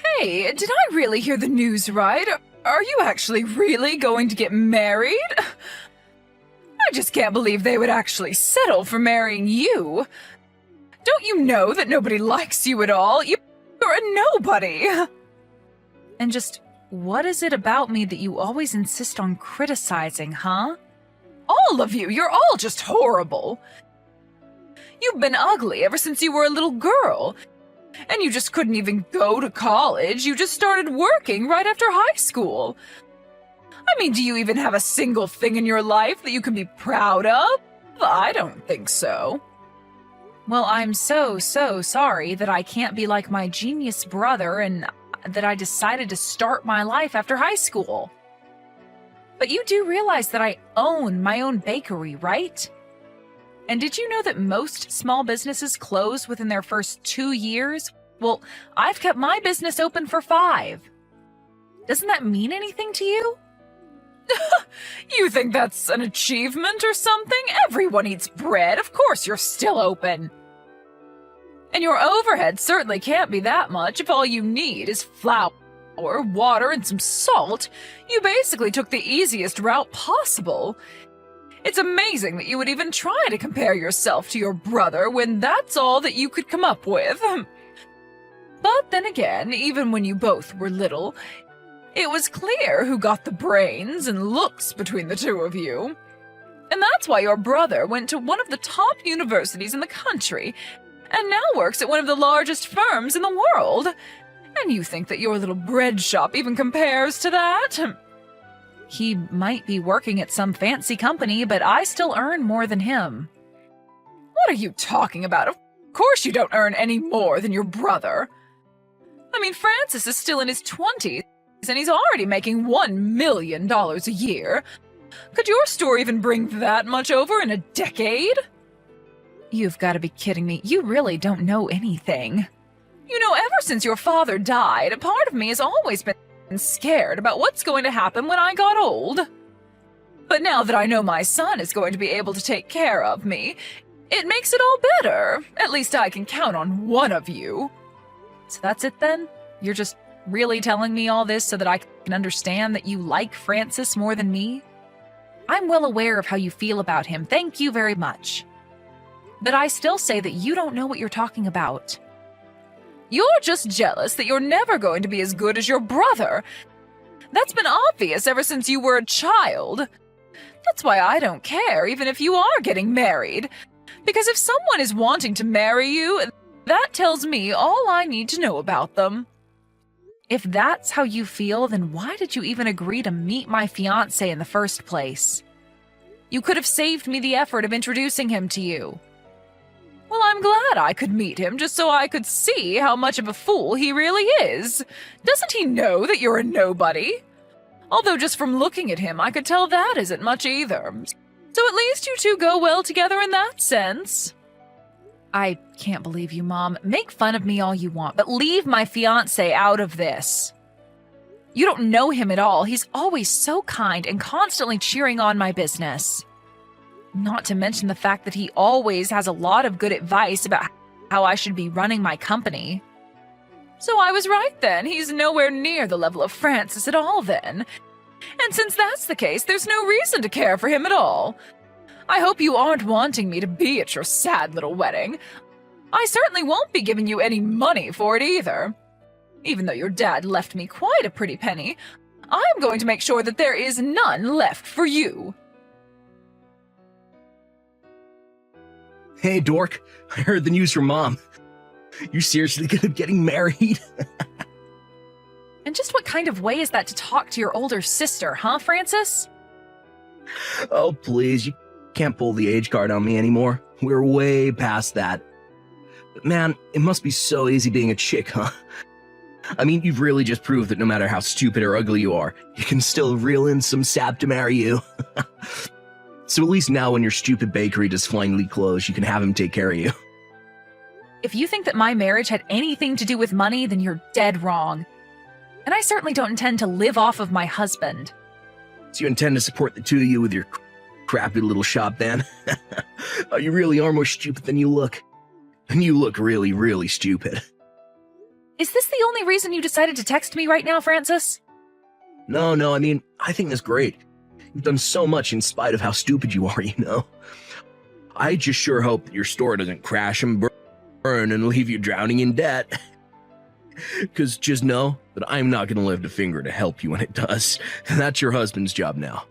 Hey, did I really hear the news right? Are you actually really going to get married? I just can't believe they would actually settle for marrying you. Don't you know that nobody likes you at all? You're a nobody. And just, what is it about me that you always insist on criticizing, huh? All of you, you're all just horrible. You've been ugly ever since you were a little girl. And you just couldn't even go to college. You just started working right after high school. I mean, do you even have a single thing in your life that you can be proud of? I don't think so. Well, I'm so sorry that I can't be like my genius brother and that I decided to start my life after high school. But you do realize that I own my own bakery, right? And did you know that most small businesses close within their first 2 years? Well, I've kept my business open for 5. Doesn't that mean anything to you? You think that's an achievement or something? Everyone eats bread. Of course you're still open. And your overhead certainly can't be that much if all you need is flour, water, and some salt. You basically took the easiest route possible. It's amazing that you would even try to compare yourself to your brother when that's all that you could come up with. But then again, even when you both were little, it was clear who got the brains and looks between the two of you. And that's why your brother went to one of the top universities in the country and now works at one of the largest firms in the world. And you think that your little bread shop even compares to that? He might be working at some fancy company, but I still earn more than him. What are you talking about? Of course you don't earn any more than your brother. I mean, Francis is still in his 20s, and he's already making $1 million a year. Could your store even bring that much over in a decade? You've got to be kidding me. You really don't know anything. You know, ever since your father died, a part of me has always been scared about what's going to happen when I got old. But now that I know my son is going to be able to take care of me, it makes it all better. At least I can count on one of you. So that's it then? You're just really telling me all this so that I can understand that you like Francis more than me? I'm well aware of how you feel about him. Thank you very much. But I still say that you don't know what you're talking about. You're just jealous that you're never going to be as good as your brother. That's been obvious ever since you were a child. That's why I don't care, even if you are getting married. Because if someone is wanting to marry you, that tells me all I need to know about them. If that's how you feel, then why did you even agree to meet my fiancé in the first place? You could have saved me the effort of introducing him to you. Well, I'm glad I could meet him just so I could see how much of a fool he really is. Doesn't he know that you're a nobody? Although just from looking at him, I could tell that isn't much either. So at least you two go well together in that sense. I can't believe you, Mom. Make fun of me all you want, but leave my fiancé out of this. You don't know him at all. He's always so kind and constantly cheering on my business. Not to mention the fact that he always has a lot of good advice about how I should be running my company. So I was right then. He's nowhere near the level of Francis at all then. And since that's the case, there's no reason to care for him at all. I hope you aren't wanting me to be at your sad little wedding. I certainly won't be giving you any money for it either. Even though your dad left me quite a pretty penny, I'm going to make sure that there is none left for you. Hey, dork. I heard the news from Mom. You seriously gonna be getting married? And just what kind of way is that to talk to your older sister, huh, Francis? Oh, please. You can't pull the age card on me anymore. We're way past that. But man, it must be so easy being a chick, huh? I mean, you've really just proved that no matter how stupid or ugly you are, you can still reel in some sap to marry you. So at least now when your stupid bakery does finally close, you can have him take care of you. If you think that my marriage had anything to do with money, then you're dead wrong. And I certainly don't intend to live off of my husband. So you intend to support the two of you with your crappy little shop then? Oh, you really are more stupid than you look. And you look really, really stupid. Is this the only reason you decided to text me right now, Francis? No, I mean, I think that's great. You've done so much in spite of how stupid you are, you know? I just sure hope that your store doesn't crash and burn and leave you drowning in debt. Because just know that I'm not going to lift a finger to help you when it does. That's your husband's job now.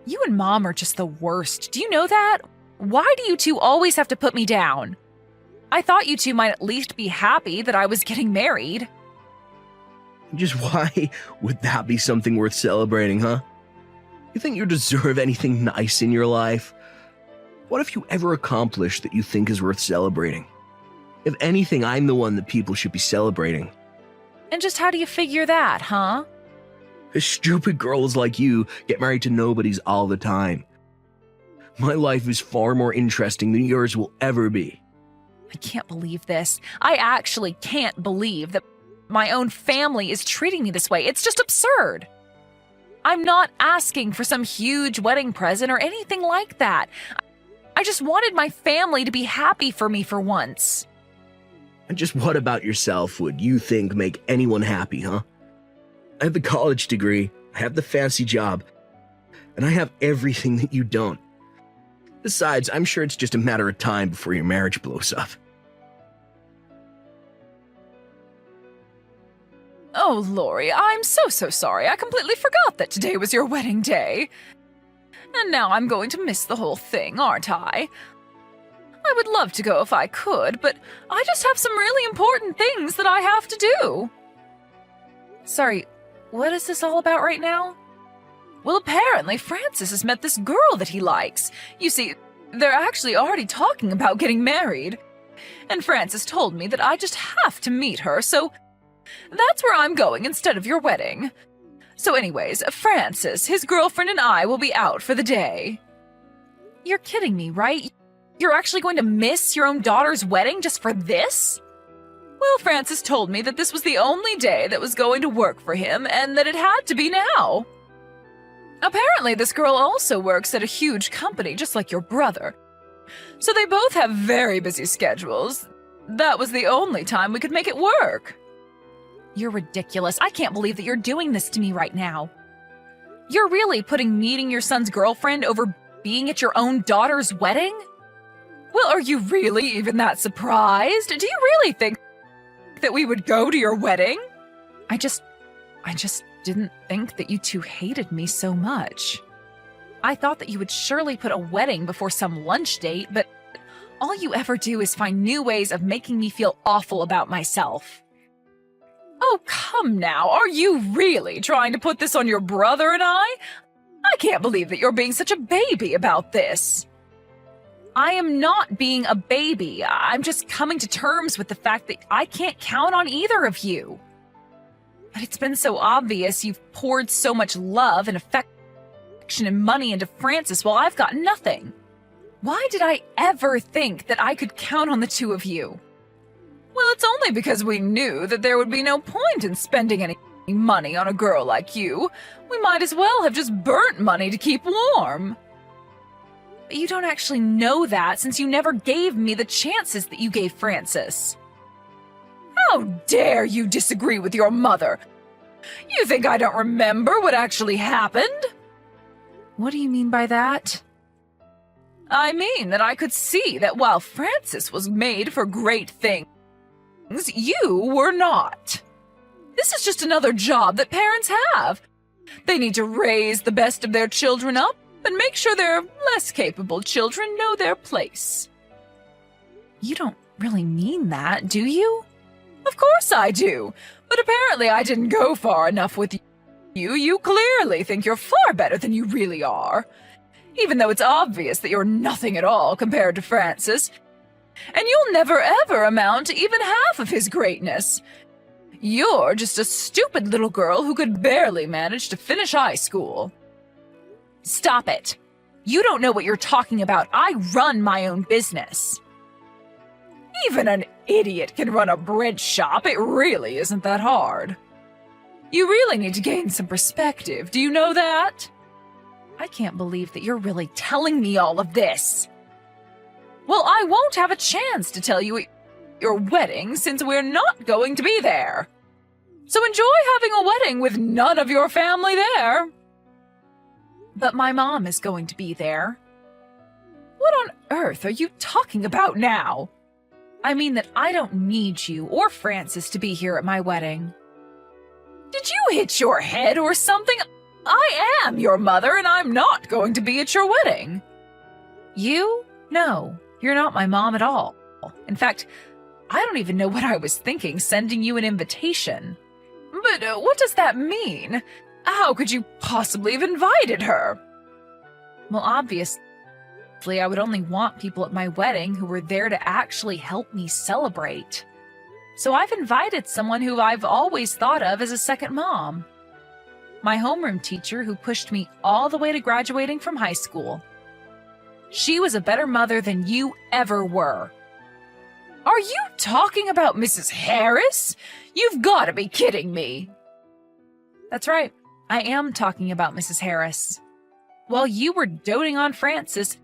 You and Mom are just the worst. Do you know that? Why do you two always have to put me down? I thought you two might at least be happy that I was getting married. Just why would that be something worth celebrating, huh? You think you deserve anything nice in your life? What have you ever accomplished that you think is worth celebrating? If anything, I'm the one that people should be celebrating. And just how do you figure that, huh? Stupid girls like you get married to nobodies all the time. My life is far more interesting than yours will ever be. I can't believe this. I actually can't believe that my own family is treating me this way. It's just absurd. I'm not asking for some huge wedding present or anything like that. I just wanted my family to be happy for me for once. And just what about yourself would you think make anyone happy, huh? I have the college degree, I have the fancy job, and I have everything that you don't. Besides, I'm sure it's just a matter of time before your marriage blows up. Oh, Lori, I'm so sorry. I completely forgot that today was your wedding day. And now I'm going to miss the whole thing, aren't I? I would love to go if I could, but I just have some really important things that I have to do. Sorry, what is this all about right now? Well, apparently Francis has met this girl that he likes. You see, they're actually already talking about getting married. And Francis told me that I just have to meet her, so that's where I'm going instead of your wedding. So anyways, Francis, his girlfriend, and I will be out for the day. You're kidding me, right? You're actually going to miss your own daughter's wedding just for this? Well, Francis told me that this was the only day that was going to work for him and that it had to be now. Apparently, this girl also works at a huge company just like your brother. So they both have very busy schedules. That was the only time we could make it work. You're ridiculous. I can't believe that you're doing this to me right now. You're really putting meeting your son's girlfriend over being at your own daughter's wedding? Well, are you really even that surprised? Do you really think that we would go to your wedding? I just didn't think that you two hated me so much. I thought that you would surely put a wedding before some lunch date, but all you ever do is find new ways of making me feel awful about myself. Oh, come now. Are you really trying to put this on your brother and I? I can't believe that you're being such a baby about this. I am not being a baby. I'm just coming to terms with the fact that I can't count on either of you. But it's been so obvious you've poured so much love and affection and money into Francis while I've got nothing. Why did I ever think that I could count on the two of you? Well, it's only because we knew that there would be no point in spending any money on a girl like you. We might as well have just burnt money to keep warm. But you don't actually know that since you never gave me the chances that you gave Francis. How dare you disagree with your mother? You think I don't remember what actually happened? What do you mean by that? I mean that I could see that while Francis was made for great things, you were not. This is just another job that parents have. They need to raise the best of their children up and make sure their less capable children know their place. You don't really mean that, do you? Of course I do, but apparently I didn't go far enough with you. You clearly think you're far better than you really are, even though it's obvious that you're nothing at all compared to Francis, and you'll never ever amount to even half of his greatness. You're just a stupid little girl who could barely manage to finish high school. Stop it. You don't know what you're talking about. I run my own business. Even an idiot can run a bread shop. It really isn't that hard. You really need to gain some perspective. Do you know that? I can't believe that you're really telling me all of this. Well, I won't have a chance to tell you what your wedding since we're not going to be there. So enjoy having a wedding with none of your family there. But my mom is going to be there. What on earth are you talking about now? I mean that I don't need you or Francis to be here at my wedding. Did you hit your head or something? I am your mother and I'm not going to be at your wedding. You? No, you're not my mom at all. In fact, I don't even know what I was thinking sending you an invitation. But what does that mean? How could you possibly have invited her? Well, obviously, I would only want people at my wedding who were there to actually help me celebrate. So I've invited someone who I've always thought of as a second mom. My homeroom teacher who pushed me all the way to graduating from high school. She was a better mother than you ever were. Are you talking about Mrs. Harris? You've got to be kidding me. That's right. I am talking about Mrs. Harris. While you were doting on Francis,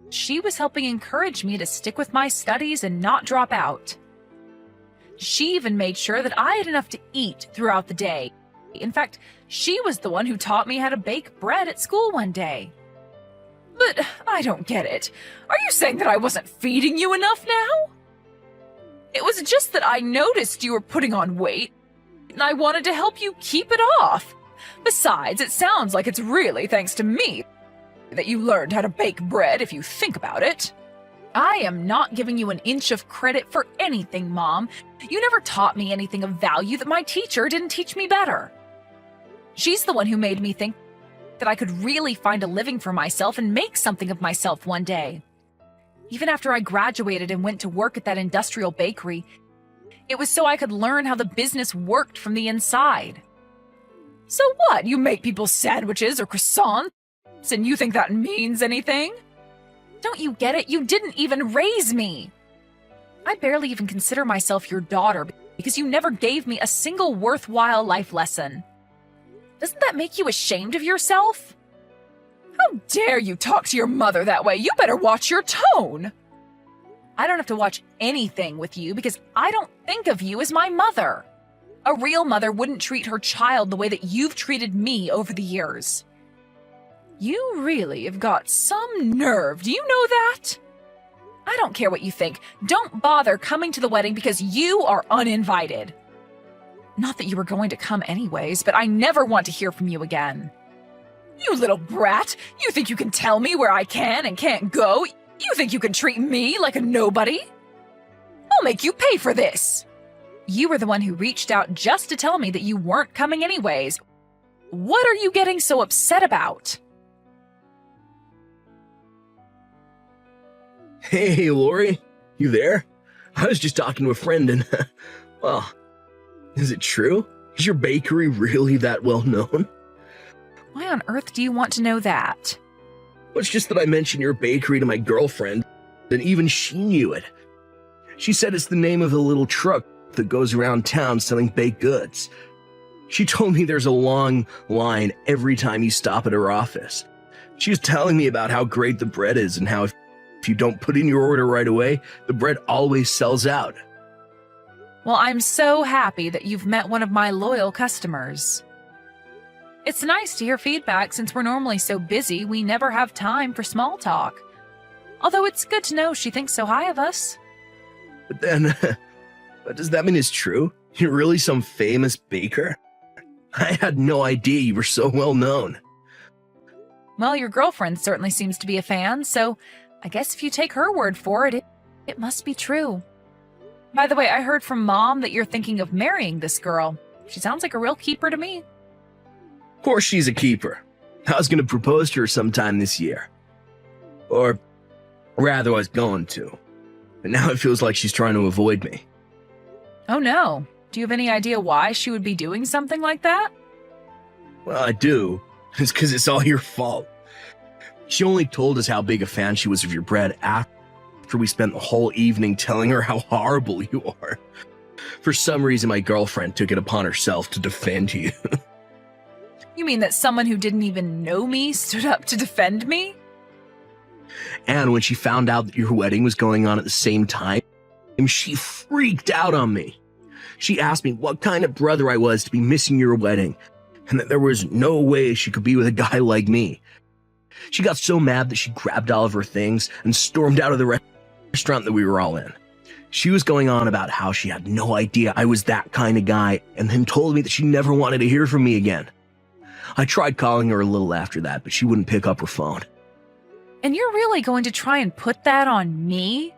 she was helping encourage me to stick with my studies and not drop out. She even made sure that I had enough to eat throughout the day. In fact, she was the one who taught me how to bake bread at school one day. But I don't get it. Are you saying that I wasn't feeding you enough now? It was just that I noticed you were putting on weight, and I wanted to help you keep it off. Besides, it sounds like it's really thanks to me that you learned how to bake bread if you think about it. I am not giving you an inch of credit for anything, Mom. You never taught me anything of value that my teacher didn't teach me better. She's the one who made me think that I could really find a living for myself and make something of myself one day. Even after I graduated and went to work at that industrial bakery, it was so I could learn how the business worked from the inside. So what? You make people sandwiches or croissants, and you think that means anything? Don't you get it? You didn't even raise me. I barely even consider myself your daughter because you never gave me a single worthwhile life lesson. Doesn't that make you ashamed of yourself? How dare you talk to your mother that way? You better watch your tone. I don't have to watch anything with you because I don't think of you as my mother. A real mother wouldn't treat her child the way that you've treated me over the years. You really have got some nerve, do you know that? I don't care what you think. Don't bother coming to the wedding because you are uninvited. Not that you were going to come anyways, but I never want to hear from you again. You little brat! You think you can tell me where I can and can't go? You think you can treat me like a nobody? I'll make you pay for this! You were the one who reached out just to tell me that you weren't coming anyways. What are you getting so upset about? Hey, Lori, you there? I was just talking to a friend and, well, is it true? Is your bakery really that well known? Why on earth do you want to know that? Well, it's just that I mentioned your bakery to my girlfriend, and even she knew it. She said it's the name of a little truck that goes around town selling baked goods. She told me there's a long line every time you stop at her office. She was telling me about how great the bread is and how if you don't put in your order right away, the bread always sells out. Well, I'm so happy that you've met one of my loyal customers. It's nice to hear feedback since we're normally so busy we never have time for small talk. Although it's good to know she thinks so high of us. But then, what does that mean is true? You're really some famous baker? I had no idea you were so well known. Well, your girlfriend certainly seems to be a fan, so I guess if you take her word for it, it must be true. By the way, I heard from Mom that you're thinking of marrying this girl. She sounds like a real keeper to me. Of course she's a keeper. I was going to propose to her sometime this year. Or rather, I was going to. But now it feels like she's trying to avoid me. Oh no. Do you have any idea why she would be doing something like that? Well, I do. It's because it's all your fault. She only told us how big a fan she was of your bread after we spent the whole evening telling her how horrible you are. For some reason, my girlfriend took it upon herself to defend you. You mean that someone who didn't even know me stood up to defend me? And when she found out that your wedding was going on at the same time, she freaked out on me. She asked me what kind of brother I was to be missing your wedding, and that there was no way she could be with a guy like me. She got so mad that she grabbed all of her things and stormed out of the restaurant that we were all in. She was going on about how she had no idea I was that kind of guy, and then told me that she never wanted to hear from me again. I tried calling her a little after that, but she wouldn't pick up her phone. And you're really going to try and put that on me?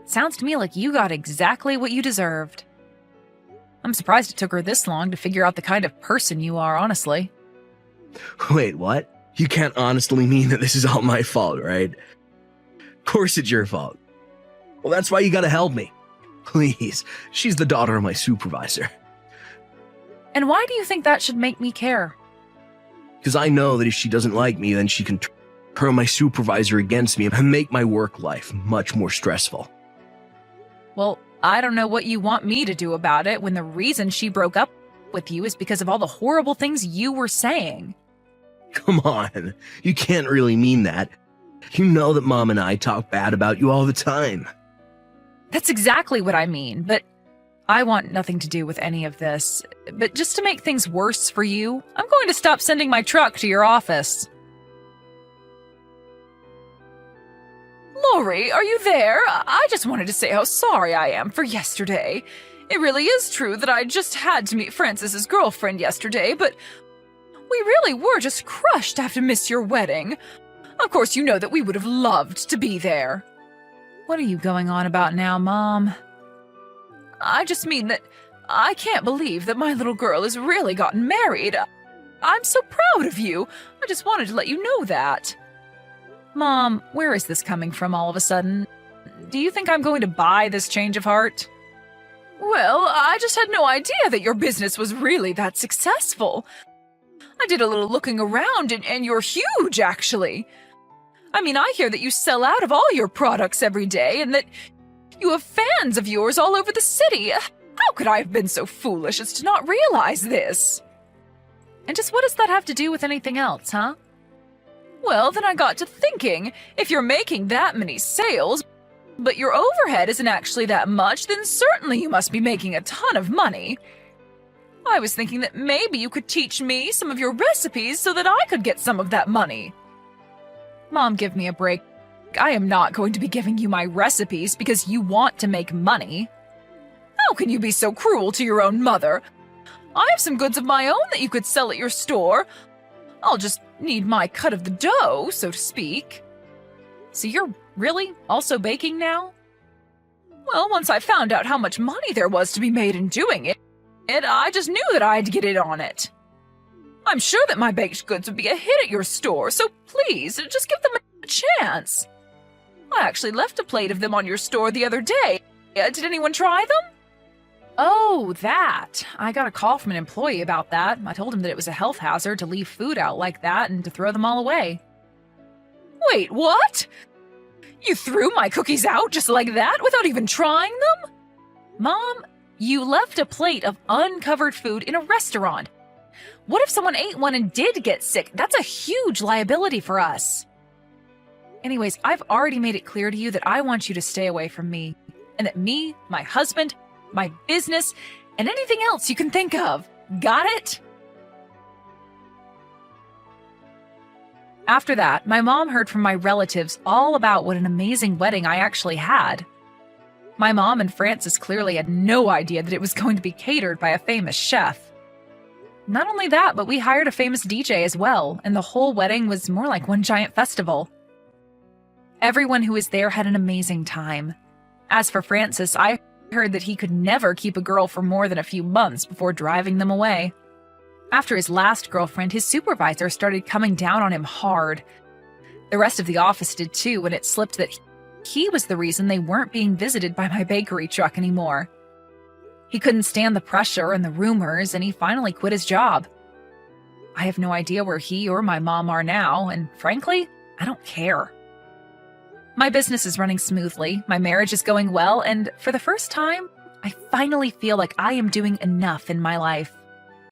Sounds to me like you got exactly what you deserved. I'm surprised it took her this long to figure out the kind of person you are, honestly. Wait, what? You can't honestly mean that this is all my fault, right? Of course it's your fault. Well, that's why you gotta help me. Please, she's the daughter of my supervisor. And why do you think that should make me care? Because I know that if she doesn't like me, then she can turn my supervisor against me and make my work life much more stressful. Well, I don't know what you want me to do about it when the reason she broke up with you is because of all the horrible things you were saying. Come on, you can't really mean that. You know that Mom and I talk bad about you all the time. That's exactly what I mean, but I want nothing to do with any of this. But just to make things worse for you, I'm going to stop sending my truck to your office. Lori, are you there? I just wanted to say how sorry I am for yesterday. It really is true that I just had to meet Francis's girlfriend yesterday, but we really were just crushed to have to miss your wedding. Of course, you know that we would have loved to be there. What are you going on about now, Mom? I just mean that I can't believe that my little girl has really gotten married. I'm so proud of you. I just wanted to let you know that. Mom, where is this coming from all of a sudden? Do you think I'm going to buy this change of heart? Well, I just had no idea that your business was really that successful. I did a little looking around, and you're huge, actually. I mean, I hear that you sell out of all your products every day, and that you have fans of yours all over the city. How could I have been so foolish as to not realize this? And just what does that have to do with anything else, huh? Well, then I got to thinking, if you're making that many sales, but your overhead isn't actually that much, then certainly you must be making a ton of money. I was thinking that maybe you could teach me some of your recipes so that I could get some of that money. Mom, give me a break. I am not going to be giving you my recipes because you want to make money. How can you be so cruel to your own mother? I have some goods of my own that you could sell at your store. I'll just need my cut of the dough, so to speak. So you're really also baking now? Well, once I found out how much money there was to be made in doing it, I just knew that I had to get in on it. I'm sure that my baked goods would be a hit at your store, so please, just give them a chance. I actually left a plate of them on your store the other day. Did anyone try them? Oh, that. I got a call from an employee about that. I told him that it was a health hazard to leave food out like that and to throw them all away. Wait, what? You threw my cookies out just like that without even trying them? Mom, you left a plate of uncovered food in a restaurant. What if someone ate one and did get sick? That's a huge liability for us. Anyways, I've already made it clear to you that I want you to stay away from me, and that me, my husband, my business, and anything else you can think of. Got it? After that, my mom heard from my relatives all about what an amazing wedding I actually had. My mom and Francis clearly had no idea that it was going to be catered by a famous chef. Not only that, but we hired a famous DJ as well, and the whole wedding was more like one giant festival. Everyone who was there had an amazing time. As for Francis, I heard that he could never keep a girl for more than a few months before driving them away. After his last girlfriend, his supervisor started coming down on him hard. The rest of the office did too, and it slipped that he was the reason they weren't being visited by my bakery truck anymore. He couldn't stand the pressure and the rumors, and he finally quit his job. I have no idea where he or my mom are now, and frankly, I don't care. My business is running smoothly, my marriage is going well, and for the first time, I finally feel like I am doing enough in my life.